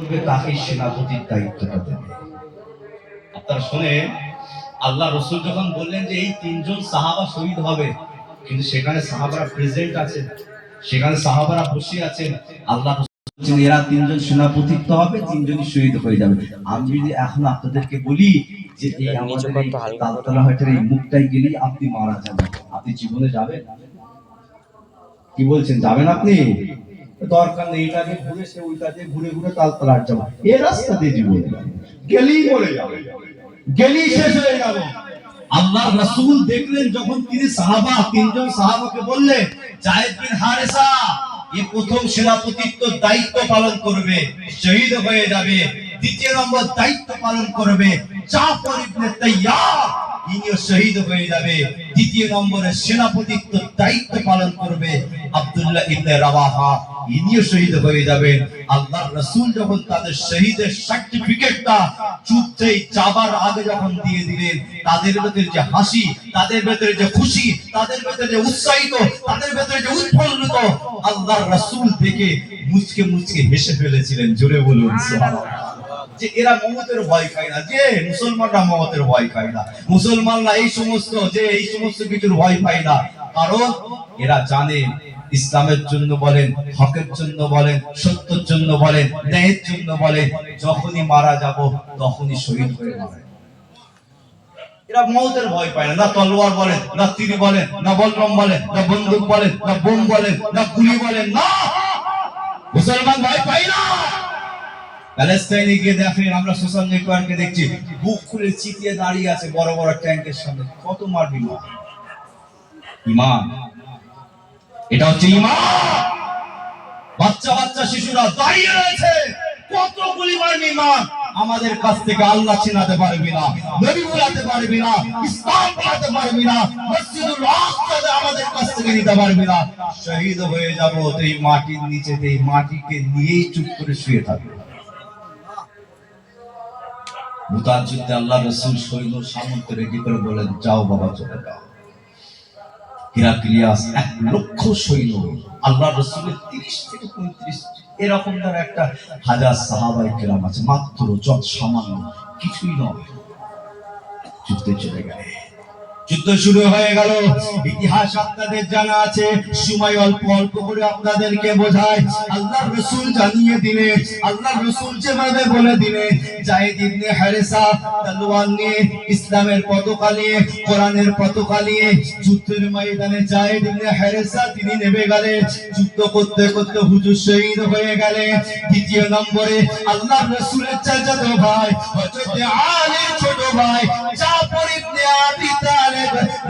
করবে তাকে সেনাপতির দায়িত্বটা দেবে। আপনারা শুনে আল্লাহ রসুল যখন বললেন যে এই তিনজন সাহাবা শহীদ হবে, কিন্তু সেখানে সাহাবারা প্রেজেন্ট আছেন, সেখানে সাহাবারা বসে আছেন, আল্লাহ রসুল এরা তিনজন সেনাপতিত্ব হবে, তিনজনই শহীদ হয়ে যাবে। আমি যদি এখন আপনাদেরকে বলি যে এই আমাদের এই তালতলা হয়তো এই মুখটাই গেলেই আপনি মারা যাবেন, আপনি জীবনে যাবেন? কি বলছেন, যাবেন আপনি? দরকার নেই, এটাকে ঘুরে সে ওইটাকে ঘুরে ঘুরে তালতলার যাবো, এ রাস্তা দিয়ে জীবন গেলেই মরে যাবে, গেলেই শেষ হয়ে যাবে। আল্লাহ রাসূল দেখলেন যখন তিনি তিনজন সাহাবাকে বললেন যায়েদ বিন হারেসা এ প্রথম সেনাপতিত্ব দায়িত্ব পালন করবে, শহীদ হয়ে যাবে। দ্বিতীয় নম্বর দায়িত্ব পালন করবে জাফর ইবনে তাইয়ার, ইনিও শহীদ হয়ে যাবে। দ্বিতীয় নম্বরে সেনাপতিত্ব দায়িত্ব পালন করবে আব্দুল্লাহ ইবনে রাওয়াহা, ইনিও শহীদ হয়ে যাবেন। আল্লাহর রাসূল যখন তাদের শহীদের সার্টিফিকেটটা যুদ্ধে যাবার আগে যখন দিয়ে দিলেন, তাদের ভেতরে যে হাসি, তাদের ভেতরে যে খুশি, তাদের ভেতরে যে উৎসাহিত, তাদের ভেতরে যে উৎফুল্লিত, আল্লাহর রাসূল দেখে মুচকে মুচকে হেসে ফেলেছিলেন। জোরে বলুন সুবহানাল্লাহ। যে এরা মমতের ভয় খায় না, যে মুসলমানরা মমতের ভয় খায় না, মুসলমানরা এই সমস্ত কিছুর ভয় পায় না, কারণ এরা জানে ইসলামের জন্য বলেন, হকের জন্য বলেন, সত্যের জন্য বলেন, ন্যায়ের জন্য বলেন, যখনই মারা যাব তখনই শহীদ হয়ে যাবে। এরা মওতের ভয় পায় না, না তলোয়ার বলেন, না তীর বলেন, না বলরম বলেন, না বন্দুক বলেন, না বোম বলেন, না গুলি বলেন, না মুসলমান ভয় পায় না। প্যালেস্টাইনে গিয়ে দেখেন, আমরা সোশ্যাল নেটওয়ার্কে দেখছি, বুক খুলে চিতিয়ে দাঁড়িয়ে আছে বড় বড় ট্যাঙ্কের সামনে, কত মারবি না? ঈমান, এটা হচ্ছে ঈমান। বাচ্চা বাচ্চা শিশুরা দাঁড়িয়ে রয়েছে, কত গুলি মারবি ঈমান? আমাদের কাছ থেকে আল্লাহ চিনাতে পারবি না, নবী বলাতে পারবি না, ইসলাম বলাতে পারবি না, মসজিদুল আকসা আমাদের কাছ থেকে নিতে পারবি না। শহীদ হয়ে যাব এই মাটির নিচে, এই মাটিকে নিয়েই চুপ করে শুয়ে থাকবে। মুতার যুদ্ধে আল্লাহ রাসূল সৈন্য সামন্ত রেডি করে বলেন, যাও বাবা চলে যাও। হিরাক্লিয়াস 1 লক্ষ সৈন্য, আল্লাহ রাসূলের 30 থেকে 35 এরকম ধর একটা হাজার সাহাবায়ে কেরাম আছে, মাত্র যত সামান্য কিছুই নয়, যুদ্ধে চলে গেলে। যুদ্ধ শুরু হয়ে গেল। ইতিহাস আপনাদের জানা আছে, সময় অল্প অল্প করে আপনাদেরকে বোঝায়। আল্লাহর রাসূল জানিয়ে দিলেন, আল্লাহর রাসূল যেভাবে বলে দিলেন, যায়েদ ইবনে হারেসা তলোয়ার নিয়ে, ইসলামের পতাকা নিয়ে, কোরআনের পতাকা নিয়ে যুদ্ধের ময়দানে যায়েদ ইবনে হারেসা তিনি নেমে গেলেন। যুদ্ধ করতে করতে হুজুর শহীদ হয়ে গেলেন। দ্বিতীয় নম্বরে আল্লাহর রাসূলের চাচাতো ভাই হযরত আলীর ছোট ভাই জাফর ইবনে আবি তালিব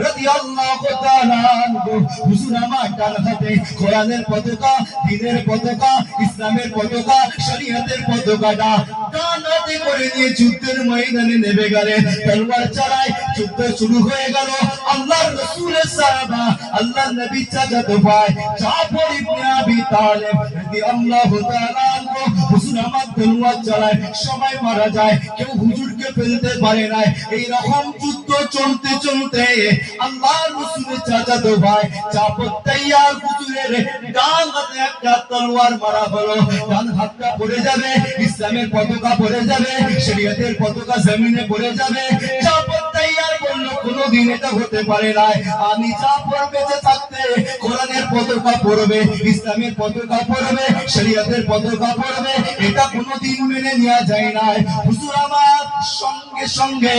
রাদিয়াল্লাহু তাআলা আনহু, হুজুর আমার ডান হাতে কোরআনের পতাকা, দ্বীনের পতাকা, ইসলামের পতাকা, শরীয়তের পতাকাটা ডান হাতে করে নিয়ে যুদ্ধের ময়দানে নেমে গেলেন। তলোয়ার চালায় যুদ্ধ শুরু হয়ে গেল। আল্লাহর রাসূলের সাহাবা, আল্লাহর নবীর চাচাতো ভাই জাফর ইবনে আবি তালিব রাদিয়াল্লাহু তাআলা আনহু, হুজুর আমার তলোয়ার চালায়, সবাই মারা যায়, কেউ হুজুরকে ফেলতে পারে না। এই রকম যুদ্ধ চলতে চলতে আল্লাহর রাসূলের চাচাতো ভাই জাফর তাইয়ার হুজুরের ডান হাতে একটা তলোয়ার মারা হলো। ডান হাতটা পড়ে যাবে, ইসলামের পতাকা পড়ে যাবে, শরীয়তের পতাকা জমিনে পড়ে যাবে। জাফর তাইয়ার বলল, কোনোদিন এটা হতে পারে না, আমি জাফর বেঁচে থাকতে কোরআনের পতাকা পড়বে, ইসলামের পতাকা পড়বে, শরীয়তের পতাকা পড়বে, এটা কোনোদিন মেনে নেওয়া যায় না। হুজুর আমার সঙ্গে সঙ্গে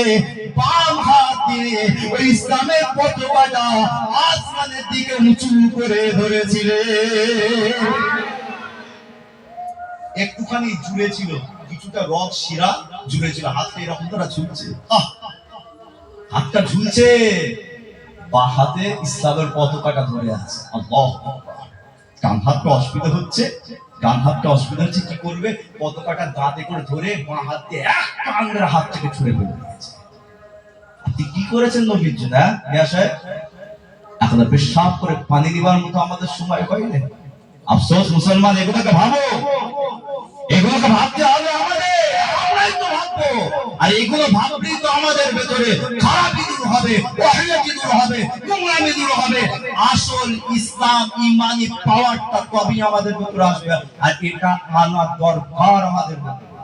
বাম হাত দিয়ে ওই ইসলামের পতাকাটা আসমানের দিকে উঁচু করে ধরেছিলেন। একটুখানি জুড়ে ছিল, কিছুটা রক শিরা জুড়ে ছিল, হাতটা এরকম তারা ঝুলছে, হাতটা ঝুলছে, বা হাতে ইসলামের পতাকাটা ধরে আছে। আল্লাহু আকবার। ডান হাতটা অসুবিধা হচ্ছে, কি করবে? পতাকাটা দাঁতে করে ধরে বাঁ হাত দিয়ে এক টানের হাত থেকে ছুড়ে ফেলে দিয়েছে। আপনি কি করেছেন নবীর জন্য? এখন পেশাব করে পানি দিবার মতো আমাদের সময় হয়নি। আফসোস মুসলমান, এগুলোকে ভাবো, এগুলোকে ভাবতে হবে আমাদের, আমরাই তো ভাববো। আর এগুলো ভাবলেই তো আমাদের ভেতরে খারাপই দূর হবে, অহংকারই দূর হবে, নোংরামি দূর হবে। আসল ইসলাম ইমানি পাওয়ারটা তবেই আমাদের ভেতরে আসবে, আর এটা আনার দরকার আমাদের ভেতরে।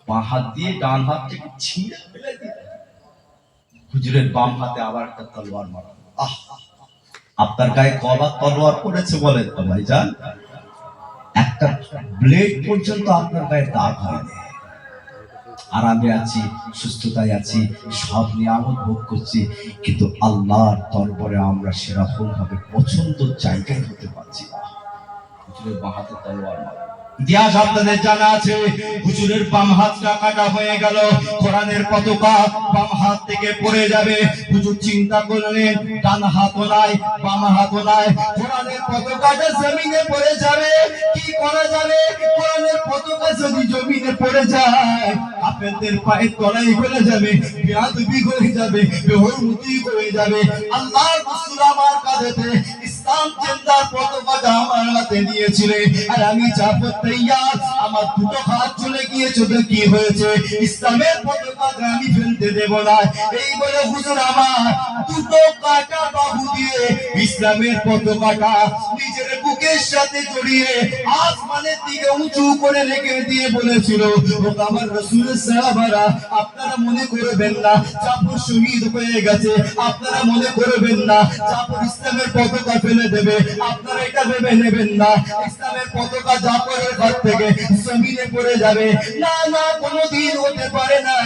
বাঁ হাত দিয়ে ডান হাত থেকে ছিঁড়ে ফেলে দিলেন। হুজুরের বাম হাতে আবার একটা তলোয়ার মারা। আহ, আপনার গায়ে কবার তলোয়ার পড়েছে বলেন তো ভাইজান? একটা ব্লেড পর্যন্ত আপনার গায়ে দাগ হয়নি। আরামে আছি, সুস্থতায় আছি, সব নিয়ামত ভোগ করছি, কিন্তু আল্লাহর দরবারে আমরা সেরকম ভাবে পছন্দের জায়গায় হতে পারছি না। হুজুরের বাঁ হাতে তলোয়ার মারা। ইতিহাস আপনাদের জানা আছে, হুজুরের বাম হাতটা কাটা হয়ে গেল, কোরআনের পতাকা বাম হাত থেকে পড়ে যাবে। হুজুর চিন্তা করলেন, ডান হাতও নাই, বাম হাতও নাই, কোরআনের পতাকাটা জমিনে পড়ে যাবে, কি করা যাবে? কোরআনের পতাকা যদি জমিনে পড়ে যায়, আপনাদের পায়ের তলায় হয়ে যাবে, বেয়াদবি হয়ে যাবে, বেহুরমতি হয়ে যাবে। আল্লাহর রাসূল আমার কাঁধেতে ইসলাম জিন্দার পতাকাটা আমার হাতে দিয়েছিলেন, আর আমি চাপত তৈয়ার, আমার দুটো হাত চলে গিয়েছে, তো কি হয়েছে? ইসলামের পতাকাটা আমি ফেলতে দেব না। এই বলে হুজুর আমার দুটো কাটা বাহু দিয়ে ইসলামের পতাকাটা নিজের বুকের সাথে জড়িয়ে আসমানের দিকে উঁচু করে রেখে দিয়ে বলেছিল, ও আমার রাসূলের সাহাবারা, আপনারা মনে করবেন না জাফর শহীদ হয়ে গেছে, আপনারা মনে করবেন না জাফর ইসলামের পতাকা ফেলে দেবে, আপনারা এটা ভেবে নেবেন না ইসলামের পতাকা জাফরের ঘর থেকে জমিনে পড়ে যাবে। না না, কোনোদিন হতে পারে না।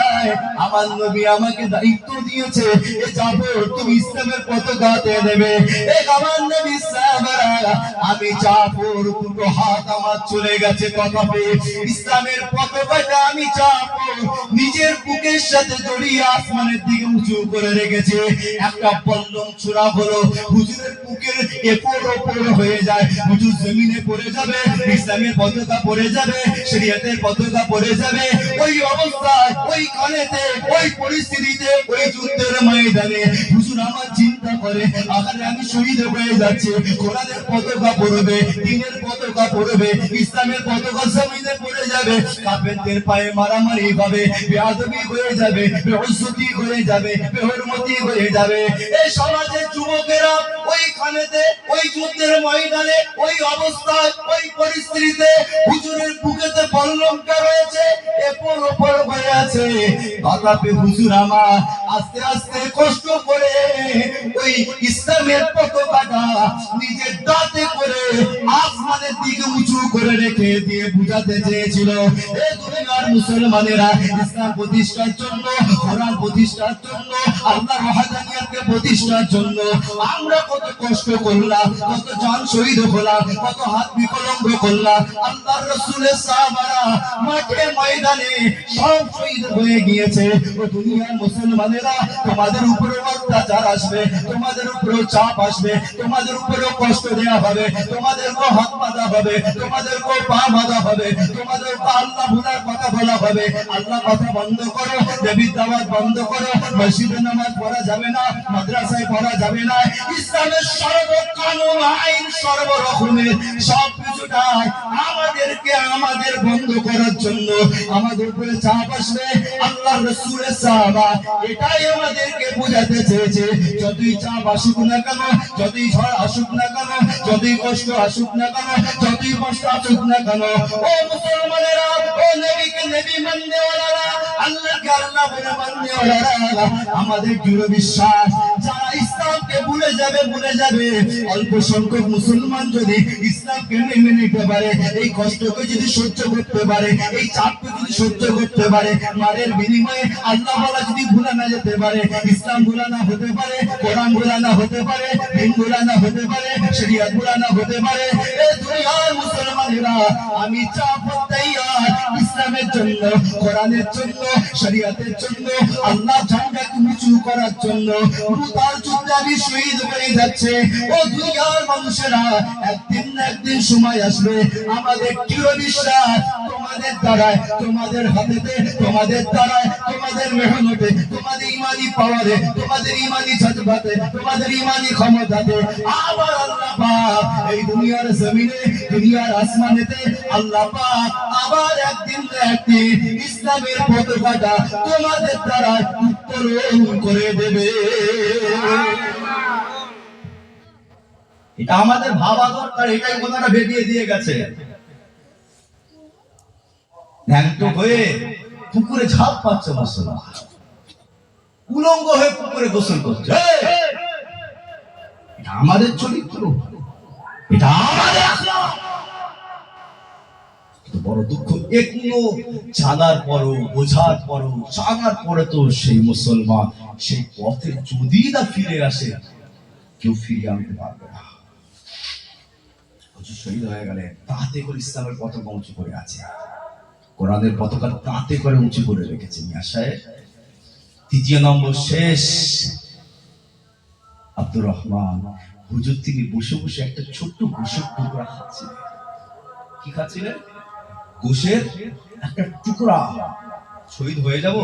আমার নবী আমাকে দায়িত্ব দিয়েছে, এ জাফর তুমি ইসলামের পতাকাতে দেবে। এ আমার নবী সাহাবারা, আমি জাফর দুটো হাত আমার চলে গেছে কথা পেয়ে, ইসলামের পতাকাটা আমি জাফর নিজের বুকের সাথে জড়িয়ে আসমানের দিকে উঁচু করে রেখেছে। একটা বল্লম ছোড়া হলো, হুজুরের বুকের এপর ওপর হয়ে যায়, হুজুর জমিনে পড়ে যাবে, ইসলামের পতাকা পড়ে যাবে, শরীয়তের পতাকা পড়ে যাবে। ওই অবস্থায়, ওই কালেতে, ওই পরিস্থিতিতে, ওই যুদ্ধের ময়দানে হুজুর আমার চিন্তা করে, আরে আমি শহীদ হয়ে যাচ্ছি, কোরআনের পতাকা পড়বে, দ্বীনের পতাকা পড়বে, ইসলামের পতাকা জমিনে পড়ে যাবে, কাফেরদের পায়ে মারামারি হবে, বেয়াদবি হয়ে যাবে, বেইজ্জতি হয়ে যাবে, বেহুরমতি হয়ে যাবে। এই সমাজের যুবকেরা ওইখানেতে, ওই যুদ্ধের ময়দানে, ওই অবস্থায়, ওই পরিস্থিতিতে হুজুরের বুকেতে বল্লমটা রয়েছে, এপর ওপর হয়ে আছে। তথাপি হুজুর আমার আস্তে আস্তে কষ্ট করে ওই ইসলামের পতাকাটা নিজের দাঁতে করে আসমানের দিকে উঁচু করে রেখে দিয়ে বুঝাতে চেয়েছিল, এই দুনিয়ার মুসলমানেরা ইসলাম প্রতিষ্ঠার জন্য, কোরআন প্রতিষ্ঠার জন্য, আল্লাহর ওয়াহদানিয়তকে প্রতিষ্ঠার জন্য আমরা কত কষ্ট করলাম, কত জান শহীদ হলাম, কত হাত বিকলঙ্গ করলাম। আল্লাহর রাসূলের সাহাবারা মাঠে ময়দানে সব শহীদ হয়ে গিয়েছে। ও দুনিয়ার মুসলমানেরা, তোমাদের উপরে অত্যাচার আসবে, তোমাদের উপরে চাপ আসবে, তোমাদের উপরে কষ্ট দেওয়া হবে, তোমাদেরকে হাত বাঁধা হবে, তোমাদেরকে পা বাঁধা হবে, তোমাদেরকে আল্লাহ ভুলার কথা বলা হবে। আল্লাহ কথা বন্ধ করো, নবীর দাওয়াত বন্ধ করো, মসজিদে নামাজ পড়া যাবে না, মাদ্রাসায় পড়া যাবে না, ইসলামের সর্বকানুন আইন সর্বরকমের সব কিছুটাই আমাদেরকে আমাদের বন্ধ করার জন্য আমাদের উপরে চাপ আসবে। আল্লাহ রাসূলের সাহাবা এটাই আমাদেরকে বোঝাতে চেয়েছে, যতই চাপ আসুক না কেন, যতই ঝড় আসুক না কেন, যতই কষ্ট আসুক না কেন, যতই কষ্ট আসুক না কেন, ও মুসলমানেরা, ও নবীকে নবী মাননেওয়ালারা, আল্লাহকে আল্লাহ বলে মাননেওয়ালারা, আমাদের দৃঢ় বিশ্বাস, যারা ইসলামকে ভুলে যাবে, অল্প সংখ্যক মুসলমান যদি ইসলামকে মেনে নিতে পারে, এই কষ্টকে যদি সহ্য করতে পারে, এই চাপকে যদি সহ্য করতে পারে, মারের বিনিময়ে আল্লাহ বলা যদি ভুলে না যেতে পারে, ইসলাম ভুলা না হতে পারে, কোরআন ভুলা না হতে পারে, দ্বীন ভুলা না হতে পারে, শরীয়ত ভুলা না হতে পারে, এই দুনিয়ার মুসলমানেরা আমি চাপ তৈয়ার ইসলামের জন্য, কোরআনের জন্য, শরীয়তের জন্য, আল্লাহ ঝান্ডাকে উঁচু করার জন্য। মুতার যুদ্ধে আমি শহীদ হয়ে যাচ্ছে। ও দুনিয়ার মানুষেরা, একদিন না একদিন সময় আসবে, আমাদের দৃঢ় বিশ্বাস তোমাদের দ্বারায়, তোমাদের হাতেতে, তোমাদের দ্বারায়, তোমাদের মেহনতে, তোমাদের ইমানি পাওয়ারে, তোমাদের ইমানি জজবাতে, তোমাদের ইমানি ক্ষমতাতে আবার আল্লাহ পাক এই দুনিয়ার জমিনে, দুনিয়ার আসমানেতে আল্লাহ পাক আবার একদিন না একদিন ইসলামের পতাকাটা তোমাদের দ্বারায় উত্তোলন করে দেবে। এটা আমাদের ভাবা দরকার, এটাই কথাটা ভেবিয়ে দিয়ে গেছে। ধ্যান্ত হয়ে পুকুরে ঝাঁপ পাচ্ছে মুসলমান, উলঙ্গ হয়ে পুকুরে গোসল করছে। এটা আমাদের চরিত্র, এটা আমাদের আখলাক। বড় দুঃখ, এগুলো জানার পরও, বোঝার পরও, জানার পরে তো সেই মুসলমান সেই পথে যদি না ফিরে আসে, কেউ ফিরিয়ে আনতে পারবে না। শহীদ হয়ে গেলে তাতে করে ইসলামের পতাকা উঁচু করে আছে, কোরআনের পতাকা তাতে করে উঁচু করে রেখেছে। মিয়া সাহেব, তৃতীয় নম্বর শেষ। আব্দুর রহমান হুজুর তিনি বসে বসে একটা ছোট্ট গোশের টুকরা খাচ্ছিলেন। কি খাচ্ছিলেন? গোশের একটা টুকরা। শহীদ হয়ে যাব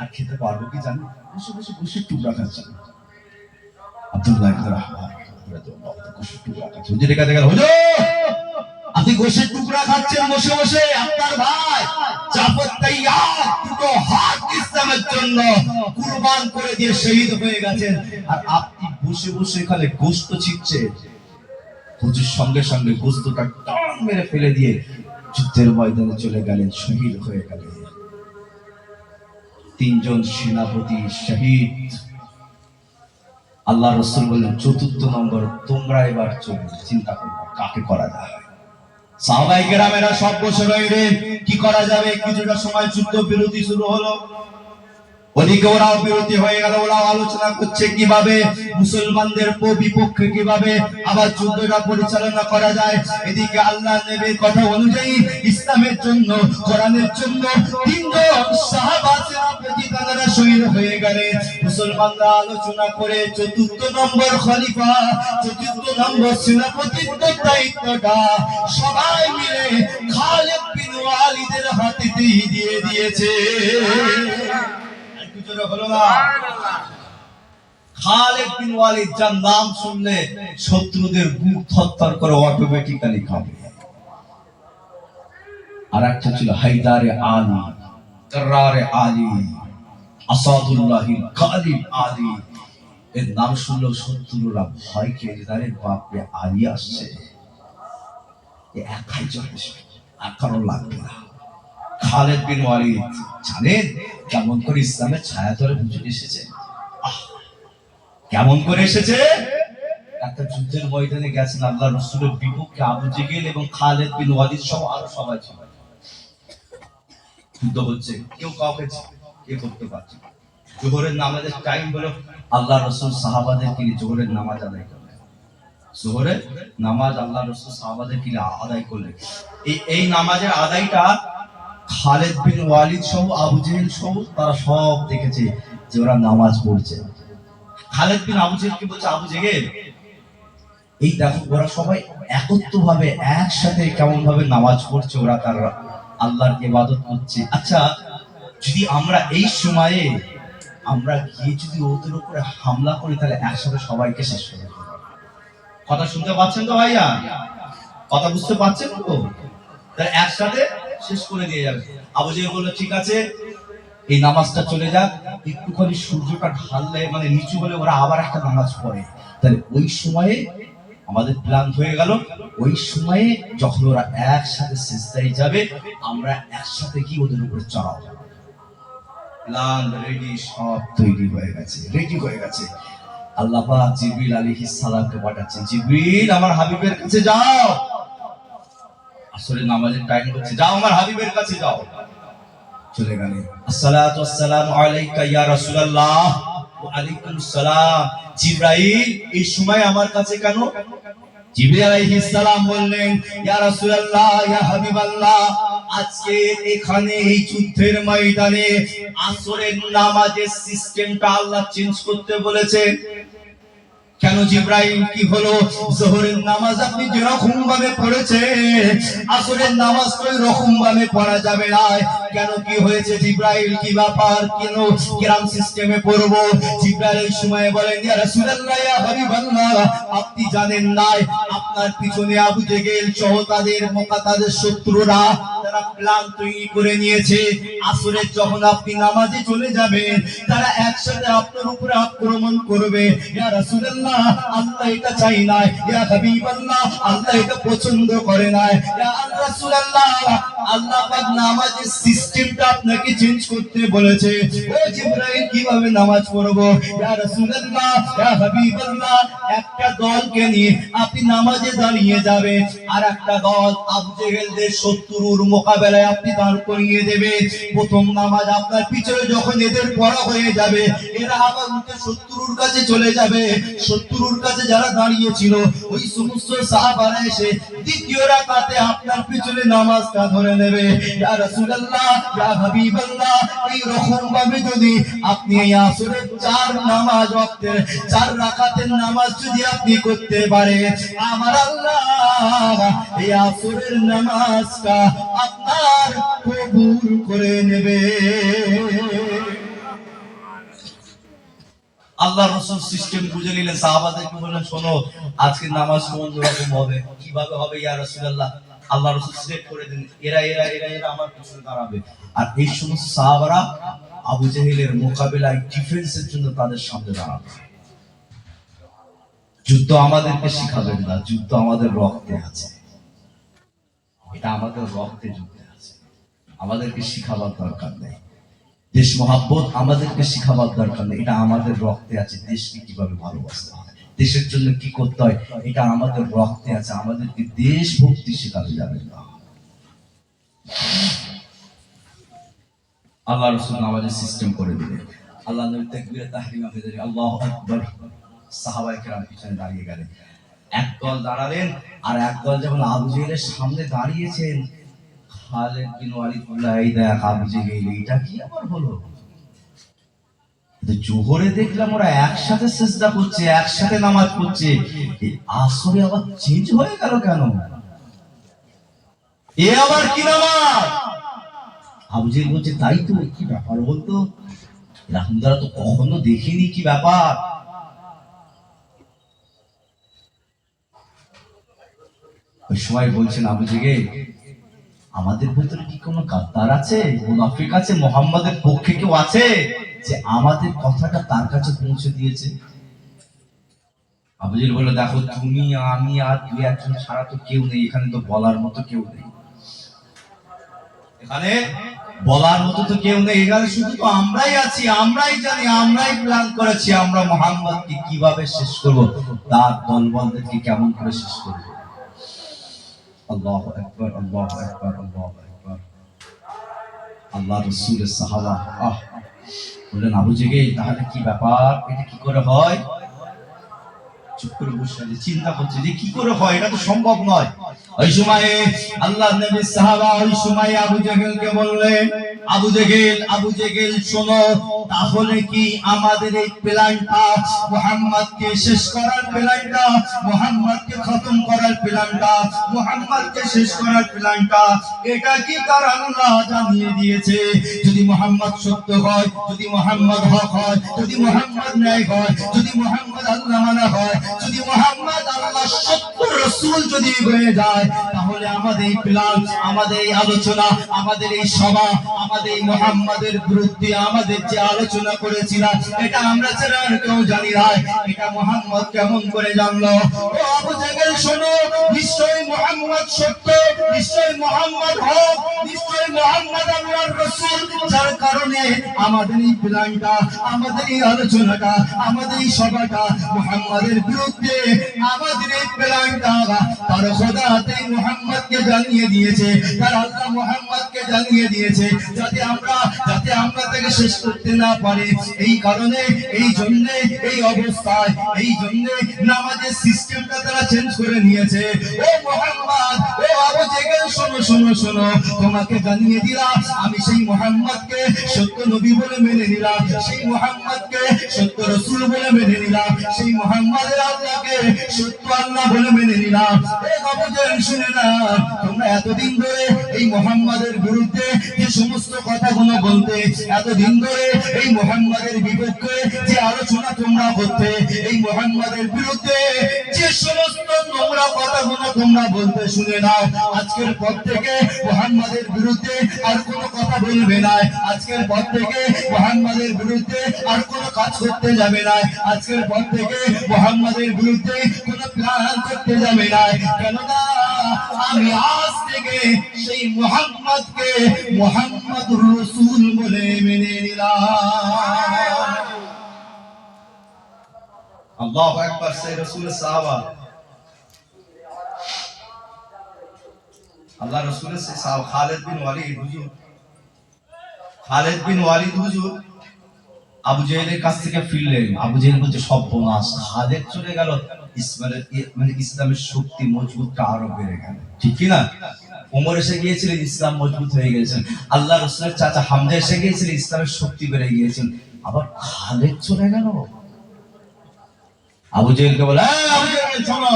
আর খেতে পারবো কি জানি, বসে বসে গোশের টুকরা খাচ্ছেন। আব্দুল্লাহ ইবনে রহমান গোশের টুকরা খাচ্ছেন। হুজুর একা দেখা, হুজুর আপনি গোশের টুকরা খাচ্ছেন বসে বসে, আপনার ভাই জাফর তাইয়ার দুটো হাত ইসলামের জন্য কুরবান করে দিয়ে শহীদ হয়ে গেছেন, আর আপনি বসে বসে এখানে গোশত ছিটছেন। হুজুর সঙ্গে সঙ্গে গোশতটা টান মেরে ফেলে দিয়ে যুদ্ধের ময়দানে চলে গেলেন, শহীদ হয়ে গেলেন। তিনজন সেনাপতি শহীদ। আল্লাহ রাসূল বললেন, চতুর্থ নম্বর তোমরা এবার চিন্তা করবে কাকে করা যায়। সাহাবায়ে কেরামেরা সব বসে রইলেন, কি করা যাবে। কিছুটা সময় যুদ্ধ বিরতি শুরু হলো, ওদিকে ওরাও বিরতি হয়ে গেল। ওরাও আলোচনা করছে কিভাবে মুসলমানদের বিপক্ষে কিভাবে আবার যুদ্ধটা পরিচালনা করা যায়। এদিকে আল্লাহ নবীর কথা অনুযায়ী ইসলামের জন্য, কোরআনের জন্য তিনজন সাহাবা সেনাপতি তারা শহীদ হয়ে গেলেন। মুসলমানরা আলোচনা করে চতুর্থ নম্বর খলিফা, চতুর্থ নম্বর সেনাপতিত্ব দায়িত্বটা সবাই মিলে খালিদ বিন ওয়ালিদের হাতে দিয়ে দিয়েছে। খালিদ বিন ওয়ালিদ, যার নাম শুনলে শত্রুদের বুক থরথর করে অটোমেটিক্যালি কাঁপে। আর একটা ছিল হায়দারে আলী, কাররারে আলী, আসাদুল্লাহিল গালিব আলী। এর নাম শুনলেও শত্রুরা ভয় খেয়ে যায়, বাপরে আলী আসছে, একাই চলে আর কারণ লাগবে না। খালিদ বিন ওয়ালিদ জানেন কেমন করে ইসলামের ছায়া তলে হুজুর এসেছে, কেমন করে এসেছে। একটা যুদ্ধের ময়দানে গেছেন আল্লাহ রাসূলের বিপক্ষে আবু জেহেল এবং খালিদ বিন ওয়ালিদ সহ আরো সবাই ছিল। যুদ্ধ হচ্ছে, কেউ কাউকে করতে পারছে। জোহরের নামাজের টাইম হলো, আল্লাহ রাসূল সাহাবাদেরকে নিয়ে জোহরের নামাজ আদায় করলেন। জোহরের নামাজ আল্লাহ রাসূল সাহাবাদেরকে নিয়ে আদায় করলেন। এই নামাজের আদায়টা খালিদ বিন ওয়ালিদ সহ আবু জেহেল সহ তারা সব দেখেছে যে ওরা নামাজ পড়ছে। খালিদ বিন আবু জেহেলকে বলছে, আবু জেহেল এই দেখো ওরা সবাই একত্রভাবে একসাথে কেমন ভাবে নামাজ পড়ছে, ওরা তার আল্লাহর ইবাদত করছে। আচ্ছা, যদি আমরা এই সময়ে আমরা গিয়ে যদি ওদের উপরে হামলা করি, তাহলে একসাথে সবাইকে শেষ করে দেব। কথা শুনতে পাচ্ছেন তো ভাইয়া? কথা বুঝতে পারছেন তো? তাহলে একসাথে শেষ করে দিয়ে যাবে। আবু জেহেল বলল, ঠিক আছে এই নামাজটা চলে যাক, একটুখানি সূর্যটা ঢাললে মানে নিচু হলে ওরা আবার একটা নামাজ পড়ে, তাহলে ওই সময়ে আমাদের প্ল্যান হয়ে গেল। ওই সময়ে যখন ওরা একসাথে সিজদায় যাবে, আমরা একসাথে কি ওদের উপরে চড়াও। প্ল্যান রেডি, সব তৈরি হয়ে গেছে, রেডি হয়ে গেছে। আল্লাহ পাক জিবরিল আলাইহিস সালামকে পাঠাচ্ছেন, জিবরিল আমার হাবিবের কাছে যাও, আসলে নামাজের টাইম হচ্ছে, যাও আমার হাবিবের কাছে যাও। চলে গেলেন। আসসালাতু ওয়াসসালামু আলাইকা ইয়া রাসূলুল্লাহ। ওয়া আলাইকুমুস সালাম। জিবরাইল এই সময় আমার কাছে কেন? জিবরিল আলাইহিস সালাম বললেন, ইয়া রাসূলুল্লাহ, ইয়া হাবিবাল্লাহ, আজকে এখানে এই যুদ্ধের ময়দানে আসরের নামাজের সিস্টেমটা আল্লাহ চেঞ্জ করতে বলেছেন। কেন জিবরাইল, কি হলো? যোহরের নামাজ আপনি যেরকম ভাবে পড়েছেন, আসরের নামাজ তো এরকম ভাবে পড়া যাবে না। কেন, কি হয়েছে জিবরাইল, কি ব্যাপার, কেন কিরাম সিস্টেমে পড়ব? জিবরাইল এই সময় বলেন, ইয়া রাসূলুল্লাহ, ইয়া হাবিবাল্লাহ, আপনি জানেন না আপনার পিছনে আবু জেহেল সহ তাদের শত্রুরা যারা প্ল্যান তৈরি করে নিয়েছে আসরে যখন আপনি নামাজে চলে যাবেন তারা একসাথে আপনার উপরে আক্রমণ করবে। ইয়া রাসূলুল্লাহ, আল্লাহ এটা চাই না। ইয়া হাবিবাল্লাহ, আল্লাহ এটা পছন্দ করে না। ইয়া রাসূলুল্লাহ, আল্লাহ পাক নামাজের সিস্টেমটা আপনাকে চেঞ্জ করতে বলেছে। ও জিবরাইল, কিভাবে নামাজ পড়বো? ইয়া রাসূলুল্লাহ, ইয়া হাবিবাল্লাহ, একটা দলকে নিয়ে আপনি নামাজে দাঁড়িয়ে যাবেন, আর একটা দল আবু জেহেলদের শত্রুর মোকাবেলায় আপনি দাঁড় করিয়ে দেবে। প্রথম নামাজ আপনার পিছনে যখন এদের পড়া হয়ে যাবে, এরা আবার উঠে শত্রুর কাছে চলে যাবে। শত্রুর কাছে যারা দাঁড়িয়ে ছিল ওই সমস্ত সাহাবারা এসে দ্বিতীয় রাকাতে আপনার পিছনে নামাজটা ধরে নেবে। ইয়া রাসূলুল্লাহ, ইয়া হাবিবাল্লাহ, এই রকম ভাবে যদি আপনি এই আসরের 4 নামাজ ওয়াক্তের 4 রাকাতের নামাজ যদি আপনি করতে পারেন, আমার আল্লাহ এই আসরের নামাজটা আপনার কবুল করে নেবে। আল্লাহ রাসূল সিস্টেম বুঝে নিলেন, সাহাবাদেরকে বললেন, শোনো আজকে নামাজ কোন রকম হবে, কিভাবে হবে ইয়া রাসূলুল্লাহ। আল্লাহ রাসূল সিলেক্ট করে দিলেন, এরা এরা এরা এরা আমার পিছনে দাঁড়াবে। আর এই সমস্ত সাহাবারা আবু জেহেলের মোকাবিলায় ডিফেন্সের জন্য তাদের সামনে দাঁড়াবে। যুদ্ধ আমাদেরকে শিখাবেন না, যুদ্ধ আমাদের রক্তে আছে। এটা আমাদের রক্তে যুদ্ধে আছে, আমাদেরকে শিখাবার দরকার নেই। দেশ মহাব্বত আমাদেরকে শিখাবার দরকার নেই, এটা আমাদের রক্তে আছে। দেশকে কিভাবে ভালোবাসতে হয়, দেশের জন্য কি করতে হয়, এটা আমাদের রক্তে আছে। আমাদেরকে দেশভক্তি শেখাতে যাবে না। আল্লাহ রাসূল নামাজের সিস্টেম করে দিলেন। আল্লাহ নবী তাকবীরে তাহরিমা বের করে আল্লাহু আকবার, সাহাবায়ে কেরাম পিছনে দাঁড়িয়ে গেলেন। একদল দাঁড়ালেন, আর একদল যখন আবু জেহেলের সামনে দাঁড়িয়েছেন, খালিদ বিন ওয়ালিদ বললেন, এই দেখ আবু জেহেল, এটা কি আবার হলো? জোহরে দেখলাম ওরা একসাথে সিজদা করছে, একসাথে নামাজ পড়ছে, এই আসরে আবার চেঞ্জ হয়ে গেল কেন? এ আবার কি নামাজ? আবু জেহেল বলছে, তাই তো, কি ব্যাপার বলতো, এরকম দ্বারা তো কখনো দেখিনি, কি ব্যাপার? ওই সময় বলছেন আবু জেহেল, আমাদের ভিতরে কি কোনো গাদ্দার আছে, মুনাফিক আছে, মুহাম্মাদের পক্ষে কেউ আছে যে আমাদের কথাটা তার কাছে পৌঁছে দিয়েছে? আবু জেহেল বলল, দেখো তুমি আমি আর দুই একজন ছাড়া তো কেউ নেই এখানে, তো বলার মতো কেউ নেই এখানে, বলার মতো তো কেউ নেই এখানে, শুধু তো আমরাই আছি, আমরাই জানি, আমরাই প্ল্যান করেছি আমরা মুহাম্মদকে কিভাবে শেষ করব, তার দলবলদেরকে কেমন করে শেষ করব। আল্লাহু আকবার, আল্লাহু আকবার, আল্লাহু আকবার। আল্লাহ রাসূলের সাহাবা বললেন, আবু জেহেল তাহলে কি ব্যাপার, এটা কি করে হয়? চুপ করে বসে চিন্তা করছে যে কি করে হয়, এটা তো সম্ভব নয়। ওই সময়ে আল্লাহর নবীর সাহাবা ওই সময়ে আবু জেহেলকে বললেন, আবু জেহেল শোনো, তাহলে কি আমাদের এই প্ল্যানটা, মুহাম্মদকে শেষ করার প্ল্যানটা, মুহাম্মদকে খতম করার প্ল্যানটা, মুহাম্মদকে শেষ করার প্ল্যানটা, এটা কি তার আল্লাহ জানিয়ে দিয়েছে? যদি মুহাম্মদ সত্য হয়, যদি মুহাম্মদ হক হয়, যদি মুহাম্মদ ন্যায় হয়, যদি মুহাম্মদ আল্লাহ মানা হয়, যদি মুহাম্মদ আল্লাহ সত্য রাসূল যদি হয়ে যায়, তাহলে আমাদের এই প্ল্যান, আমাদের এই আলোচনা, আমাদের এই সভা, আমাদের এই মুহাম্মাদের বিরুদ্ধে আমাদের যে আলোচনা করেছিলাম, এটা আমরা ছাড়া আর কেউ জানি না। এটা মুহাম্মদ কেমন করে জানলো? ও আবু জেহেল শোনো, নিশ্চয়ই মুহাম্মদ সত্য, নিশ্চয়ই মুহাম্মদ হক, নিশ্চয়ই মুহাম্মদ আল্লাহর রাসূল, যার কারণে আমাদের এই প্ল্যানটা, আমাদের এই আলোচনাটা, আমাদের এই সভাটা মুহাম্মাদের বিরুদ্ধে, আমাদের এই প্ল্যানটা তার খোদাতে মুহাম্মদকে জানিয়ে দিয়েছে, তার আল্লাহ মুহাম্মদকে জানিয়ে দিয়েছে, যাতে আমরা তাকে শেষ করতে না পারি। এই কারণে, এই জন্য, এই অবস্থায়, এই জন্য নামাজের সিস্টেমটা তারা চেঞ্জ করে নিয়েছে। ও মুহাম্মদ, ও আবু জেহেল শোনো শোনো শোনো, তোমাকে জানিয়ে দিলাম, আমি সেই মুহাম্মদকে সত্য নবী বলে মেনে নিলাম, সেই মুহাম্মদকে সত্য রাসূল বলে মেনে নিলাম, সেই মুহাম্মদের আল্লাহকে সত্য আল্লাহ বলে মেনে নিলাম। এ আবু জেহেল শুনে না, তোমরা এতদিন ধরে এই মুহাম্মাদের বিরুদ্ধে যে সমস্ত কথাগুলো বলতে, এতদিন ধরে এই মুহাম্মাদের বিপক্ষে যে আলোচনা তোমরা করতে, এই মুহাম্মাদের বিরুদ্ধে যে সমস্ত নোংরা কথাগুলো তোমরা বলতে, শুনে নাও, আজকের পর থেকে মুহাম্মাদের বিরুদ্ধে আর কোনো কথা বলবে না। আজকের পর থেকে মুহাম্মাদের বিরুদ্ধে আর কোনো কাজ করতে যাবে না। আজকের পর থেকে মুহাম্মাদের বিরুদ্ধে কোনো প্ল্যান করতে যাবে না। কেননা আমি আজ থেকে সেই মুহাম্মদকে মুহাম্মদুর রাসূল বলে মেনে নিলাম। আল্লাহু আকবার। সেই রাসূলের সাহাবা, আল্লাহ রাসূলের সাহাবা খালিদ বিন ওয়ালিদ হুজুর, খালিদ বিন ওয়ালিদ হুজুর আবু জেহেলের কাছ থেকে ফিরলেন। আবু জেহেল বলছে সর্বনাশ, খালিদ চলে গেল, ইসলামের শক্তি মজবুতটা আরো বেড়ে গেল। ঠিক কি না? ওমর এসে গিয়েছিলেন, ইসলাম মজবুত হয়ে গিয়েছেন। আল্লাহ রাসূলের চাচা হামজা এসে গিয়েছিলেন, ইসলামের শক্তি বেড়ে গিয়েছেন। আবার খালিদ চলে গেল। আবু জেহেলকে বলে, আবু জেহেল শোনো,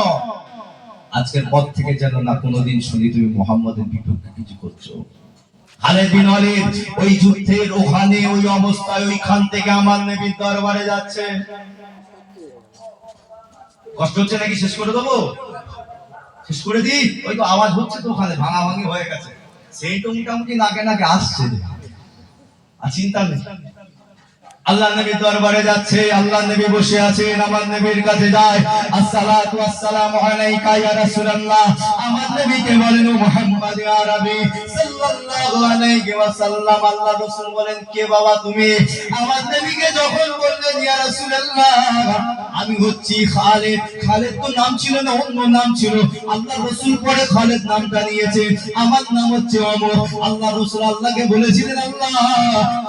আজকের পর থেকে যেন না কোনোদিন শুনি তুমি মুহাম্মাদের বিপক্ষে কিছু করছো। খালিদ বিন ওয়ালিদ ওই যুদ্ধের ওখানে ওই অবস্থায় ওইখান থেকে আমার নবীর দরবারে যাচ্ছে। কষ্ট হচ্ছে নাকি? শেষ করে দেবো? শেষ করে দিই? ওই তো আওয়াজ হচ্ছে তো, ওখানে ভাঙাভাঙি হয়ে গেছে, সেই তো মোটামুটি নাকে নাকে আসছে, আর চিন্তা নেই। আল্লাহ নবী দরবারে যাচ্ছে, আল্লাহ নবী বসে আছেন, আমার নবীর কাছে যায়, আসসালাতু ওয়াসসালামু আলাইকা ইয়া রাসূলুল্লাহ। আমার নবীকে বলেন, ও মুহাম্মদ ইয়া রাবী সাল্লাল্লাহু আলাইহি ওয়াসাল্লাম। আল্লাহ রাসূল বলেন, কে বাবা তুমি? আমার নবীকে যখন বললেন, ইয়া রাসূলুল্লাহ, আমি হচ্ছি খালিদ। খালিদ তো নাম ছিল না, অন্য নাম ছিল। আল্লাহ রাসূল পরে খালিদ নামটা নিয়েছে, আমার নাম হচ্ছে ওমর। আল্লাহ রাসূল আল্লাহকে বলেছিলেন, আল্লাহ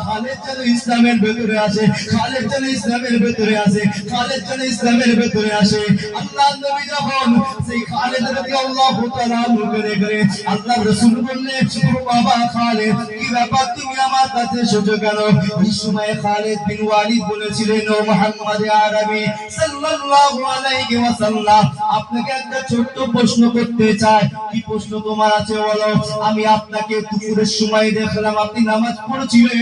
খালিদ যেন ইসলামের ভেতরে আসে, খালিদ যেন ইসলামের ভেতরে আসে, খালিদ যেন ইসলামের ভেতরে আসে। আল্লাহ নবী যখন সেই খালিদ রাদিয়াল্লাহু তাআলা আনহুকে দেখে, আল্লাহ রাসূল বললেন, ও বাবা খালিদ, কি ব্যাপার, তুমি আমার কাছে এসেছো কেন? ওই সময় খালিদ বিন ওয়ালিদ বলেছিলেন, ও মুহাম্মদ আরবি সাল্লাল্লাহু আলাইহি ওয়াসাল্লাম, আপনাকে একটা ছোট্ট প্রশ্ন করতে চাই। কি প্রশ্ন তোমার আছে বলো? আমি আপনাকে দুপুরের সময় দেখলাম আপনি নামাজ পড়ছিলেন,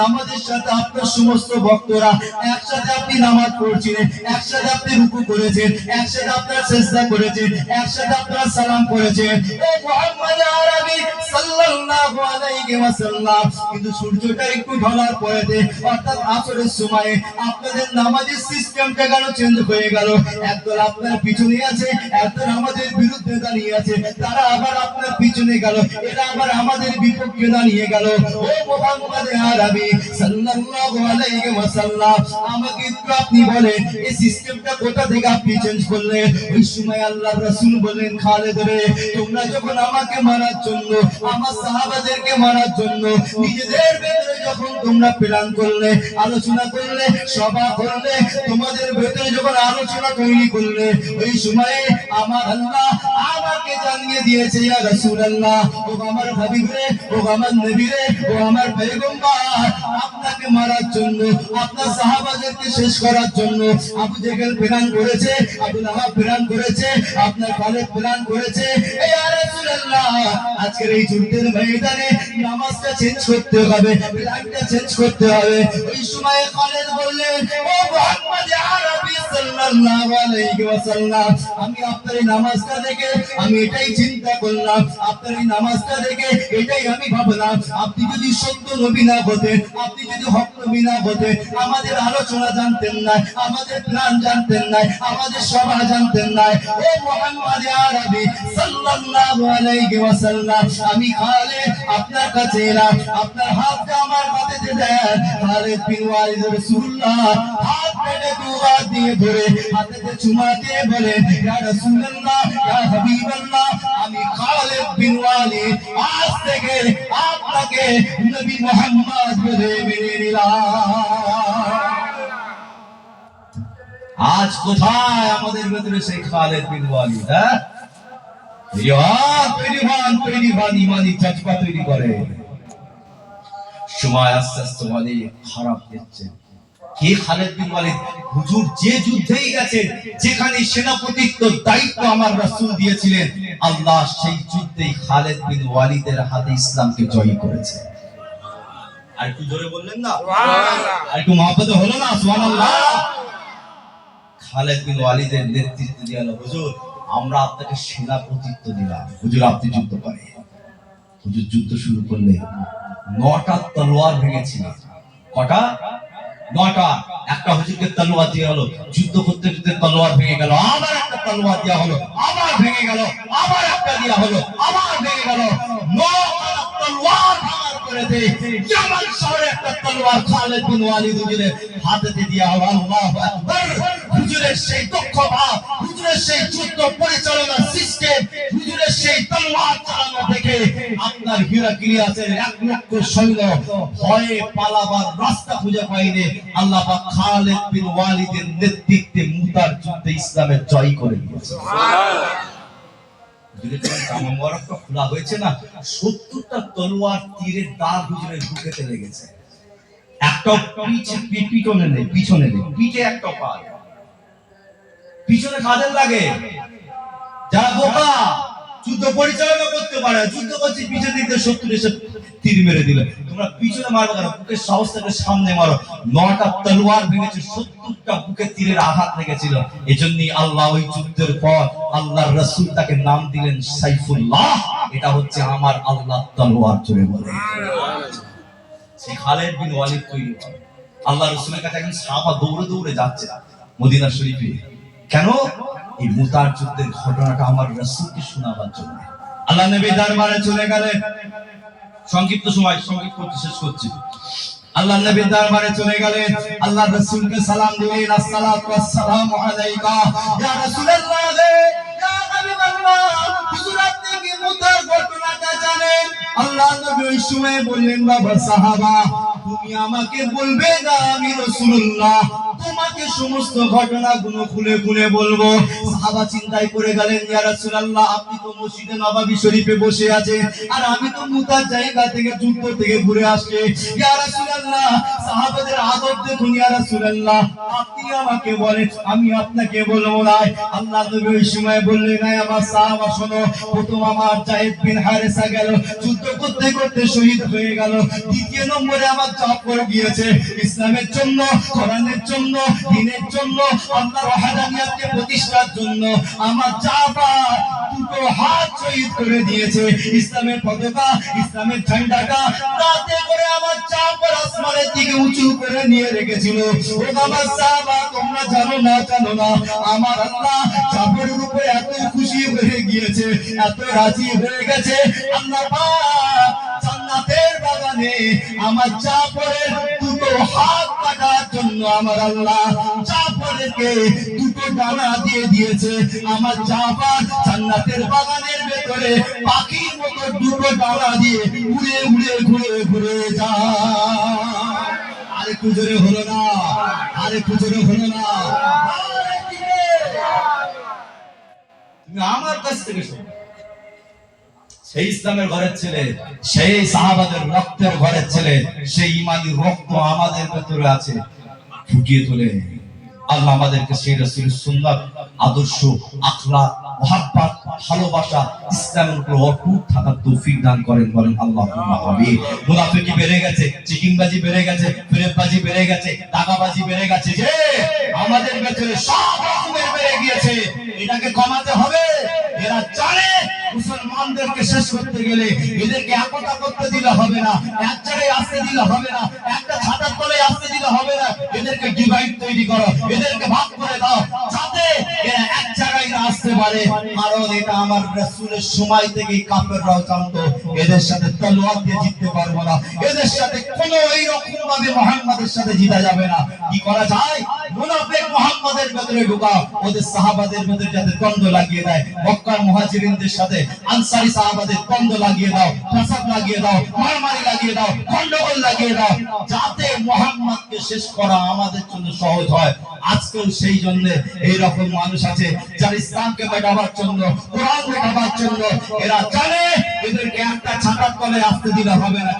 নামাজের সাথে আপনার সমস্ত ভক্তরা একসাথে আপনি নামাজ পড়ছিলেন, একসাথে আপনি রুকু করেছেন, একসাথে আপনারা সিজদা করেছেন, একসাথে আপনারা সালাম করেছেন, ও মুহাম্মদ আরবি সাল্লাল্লাহু আলাইহি ওয়াসাল্লাম। কিন্তু সূর্যটা একটু ঢলার পরেতে, অর্থাৎ আসরের সময় আপনাদের নামাজের সিস্টেমটা কেন চেঞ্জ হয়ে গেল? একদল আপনার পিছনে আছে, একদল আমাদের বিরুদ্ধে দাঁড়িয়ে আছে, তারা আবার আপনার পিছনে গেল, এরা আবার আমাদের বিপক্ষে দাঁড়িয়ে গেল। ও মুহাম্মদ আরবি সাল্লাল্লাহু আলাইহি ওয়াসাল্লাম, আমাকে একটু আপনি বলেন এই সিস্টেমটা কোথা থেকে আপনি চেঞ্জ করলেন? ওই সময় আল্লাহর রাসূল বলেন, খালিদ রে, তোমরা যখন আমাকে মারার জন্য, আমার সাহাবাদেরকে মারার জন্য নিজেদের ভেতরে যখন তোমরা প্ল্যান করলে, আলোচনা করলে, সভা করলে, তোমাদের ভেতরে যখন আলোচনা তৈরি করলে, ওই সময়ে আমার আল্লাহ আমাকে জানিয়ে দিয়েছে, ইয়া রাসূলুল্লাহ, ও আমার হাবিব রে, ও আমার নবী রে, ও আমার পয়গম্বর, আপনাকে মারার জন্য, আপনার সাহাবাদেরকে শেষ করার জন্য আবু জেহেল প্ল্যান করেছে, আবু লাহাব প্ল্যান করেছে, আপনার খালিদ প্ল্যান করেছে। ইয়া রাসূলুল্লাহ, আজকের এই যুদ্ধের ময়দানে নামাজটা চেঞ্জ করতে হবে, প্ল্যানটা চেঞ্জ করতে হবে। ওই সময় খালিদ বললেন, ও মুহাম্মদ আরবি সাল্লাল্লাহু আলাইহি ওয়াসাল্লাম, আমি আপনার এই নামাজটা দেখে আমি এটাই চিন্তা করলাম, আপনার এই নামাজটা দেখে এটাই আমি ভাবলাম, আপনি যদি সত্য নবী না হতেন, আপনি যদি হক নবী না হতেন, আমাদের আলোচনা জানতেন না, আমাদের প্ল্যান জানতেন না, আমাদের সভা জানতেন না। ও মুহাম্মদ আরবি সাল্লাল্লাহু আলাইহি ওয়াসাল্লাম, আমি খালিদ আপনার কাছে এলাম, আপনার হাতটা আমার হাতে দেন। খালিদ বিন ওয়ালিদ রাসূলুল্লাহ হাত পেতে দুয়া দিয়ে ধরে হাতে চুমা দিয়ে বলে, ইয়া রাসূলুল্লাহ, ইয়া হাবিবাল্লাহ, আমি খালিদ বিন ওয়ালিদ আজ থেকে আপনাকে নবী মুহাম্মদ বলে মেনে নিলাম। আজ কোথায় আমাদের ভেতরে সেই খালিদ বিন ওয়ালিদ? তৈরি হন, ইমানি জজবা তৈরি করে। সময় আস্তে আস্তে অনেক খারাপ যাচ্ছে, কে খালেদ বিন ওয়ালিদ? হুজুর যে যুদ্ধেই গেছেন, যেখানে সেনাপতিত্ব দায়িত্ব আমার রাসূল দিয়েছিলেন, আল্লাহ সেই যুদ্ধেই খালেদ বিন ওয়ালিদের হাতে ইসলামকে জয় করেছে। আর একটু জোরে বললেন না সুবহানাল্লাহ, আর একটু মহব্বতে হলো না সুবহানাল্লাহ। খালেদ বিন ওয়ালিদের নেতৃত্ব দিয়ে আলো, হুজুর আমরা আপনাকে সেনাপতিত্ব দিলাম, হুজুর আপনি যুদ্ধ করেন। হুজুর যুদ্ধ শুরু করলে 9টা তলোয়ার ভেঙেছিলেন। কটা? 9টা। একটা হুজুরকে তলোয়ার দিয়ে হলো, যুদ্ধ করতে করতে তলোয়ার ভেঙে গেল, আবার একটা তলোয়ার দেওয়া হলো, আবার ভেঙে গেল, আবার একটা দেওয়া হলো, আবার ভেঙে গেল। 9টা তলোয়ার ভাঙার করে দে ইয়ামান শহরে একটা তলোয়ার খালেদ বিন ওয়ালিদ হুজুরের হাতে দিয়ে হলো। আল্লাহু আকবার। হুজুরের সেই দক্ষতা, হুজুরের সেই যুদ্ধ পরিচালনা সিস্টেম, হুজুরের সেই তলোয়ার চালানো দেখে আপনার হিরাক্লিয়াসের 1 লক্ষ সৈন্য ভয়ে পালাবার রাস্তা খুঁজে পায়নি। আল্লাহ পাক খালেদ বিন ওয়ালিদের নেতৃত্বে মুতার যুদ্ধে ইসলামের জয় করে দিয়েছে। সুবহানাল্লাহ। যদি তোমার জামা মোবারকটা খোলা হয়েছে না, 70টা তলোয়ার তীরের দাগ হুজুরের বুকেতে লেগেছে। একটা পিছনে নেই, পিছনে নেই, পিঠে একটা পা, পিছনে কাদের লাগে? যারা বোকা, যুদ্ধ পরিচালনা করতে পারে, যুদ্ধ করছে পিছনে দিকে 70 এসে তীর মেরে দিল। তোমরা পিছনে মারো কেন? বুকের সাহস থেকে সামনে মারো। 9টা তলোয়ার ভেঙেছে, 70টা বুকে তীরের আঘাত লেগেছিল। এজন্যই আল্লাহ ওই যুদ্ধের পর আল্লাহর রাসূল তাকে নাম দিলেন সাইফুল্লাহ। এটা হচ্ছে আমার আল্লাহর তলোয়ার। জোরে বলে সেই খালেদ বিন ওয়ালিদ তৈরি হয়। আল্লাহ রাসূলের কাছে একজন সাহাবা দৌড়ে দৌড়ে যাচ্ছে মদিনা শরীফে। কেন? এই মুতার যুদ্ধের ঘটনাটা আমার রাসূলকে শোনাবার জন্য। আল্লাহ নবী দরবারে চলে গেলেন। সংক্ষিপ্ত সময় সংক্ষিপ্ত করতে শেষ করছি। আল্লাহ নবী দরবারে চলে গেলেন, আল্লাহ রাসূলকে সালাম দিলেন, আসসালাতু ওয়াসসালামু আলাইকা ইয়া রাসূলুল্লাহ, ইয়া হাবিবাল্লাহ। হুজুর আপনি কি মুতার ঘটনাটা জানেন? আল্লাহ নবী ওই সময় বললেন, বাবা সাহাবা তুমি আমাকে বলবে না, আমি রাসূলুল্লাহ তোমাকে সমস্ত ঘটনাগুলো খুলে খুলে বলবো। সাহাবা চিন্তায় পড়ে গেলেন, ইয়া রাসূলুল্লাহ আপনি তো মসজিদে নববী শরীফে বসে আছেন, আর আমি তো মুতার জায়গা থেকে যুদ্ধ থেকে ঘুরে আসছি। ইয়া রাসূলুল্লাহ সাহাবাদের আদব দেখুন, ইয়া রাসূলুল্লাহ আপনি আমাকে বলেন, আমি আপনাকে বলবো না। আল্লাহ নবী ওই সময় বললেন, আমার সাহাবা শোনো, প্রথম আমার যায়েদ বিন হারেসা গেল, যুদ্ধ করতে করতে শহীদ হয়ে গেল। দ্বিতীয় নম্বরে আমার জাফর গিয়েছে ইসলামের জন্য, কোরআনের জন্য, দ্বীনের জন্য, আল্লাহর ওয়াহদানিয়তকে প্রতিষ্ঠার জন্য। আমার জাফর দুটো হাত শহীদ করে দিয়েছে, ইসলামের পতাকা, ইসলামের ঝান্ডাটা তাতে করে আমার জাফর আসমানের দিকে উঁচু করে নিয়ে রেখেছিল। ও আমার সাহাবা তোমরা জানো না আমার আল্লাহ জাফরের উপরে এত খুশি হয়ে গিয়েছে, এত রাজি হয়ে গেছে, আল্লাহ পাক জান্নাতের বাগানে আমার জাফরের দুটো হাত কাটার জন্য আমার আল্লাহ জাফরকে দুটো ডানা দিয়ে দিয়েছে। আমার জাফর জান্নাতের বাগানের ভেতরে পাখির মতো দুটো ডানা দিয়ে উড়ে উড়ে ঘুরে ঘুরে যায়। আরেকটু জোরে হলো না, আরেকটু জোরে হলো না। তুমি আমার কাছ থেকে শোনো, সেই ইসলামের ঘরের ছেলে, সেই সাহাবাদের রক্তের ঘরের ছেলে, সেই ইমানি রক্ত আমাদের ভেতরে আছে, ফুটিয়ে তোলে। আল্লাহ আমাদেরকে সেই রাসূলের সুন্নাত, আদর্শ, আখলাক, মুহাব্বত, ভালোবাসা, ইসলামের উপর অটুট থাকার তৌফিক দান করেন। বলেন আল্লাহুম্মা আমিন। মুনাফিকি বেড়ে গেছে, চিটিংবাজি বেড়ে গেছে, ফিরেববাজি বেড়ে গেছে, টাকাবাজি বেড়ে গেছে, যে আমাদের ভেতরে সব রকমের বেড়ে গিয়েছে। এটাকে কমাতে হবে। এরা জানে মুসলমানদেরকে শেষ করতে গেলে এদেরকে একতা করতে দিলে হবে না, এক জায়গায় আসতে দিলে হবে না, একটা ছাতার তলে আসতে দিলে হবে না। এদেরকে ডিভাইড তৈরি করো, এদেরকে ভাগ করে দাও, যাতে এরা এক জায়গায় না আসতে পারে। কারণ এটা আমার রাসূলের সময় থেকেই কাফেররাও জানতো এদের সাথে তলোয়ার দিয়ে জিততে পারবো না, এদের সাথে কোনো এই রকম ভাবে মুহাম্মাদের সাথে জিতা যাবে না। কি করা যায়? মুনাফিক মুহাম্মাদের ভেতরে ঢোকা, ওদের সাহাবাদের ভেতরে যাতে দ্বন্দ্ব লাগিয়ে দেয়, মক্কার মুহাজিরিনদের সাথে আনসারী সাহাবাদের দ্বন্দ্ব লাগিয়ে দাও, ফাসাদ লাগিয়ে দাও, মারামারি লাগিয়ে দাও, গন্ডগোল লাগিয়ে দাও, যাতে মুহাম্মদকে শেষ করা আমাদের জন্য সহজ হয়। আজকেও সেই জন্য এই রকম মানুষ আছে যারা ইসলামকে মেটাবার জন্য, কোরআন মেটাবার জন্য, এরা জানে এদেরকে একটা ছাতার তলে আসতে দিলে হবে না।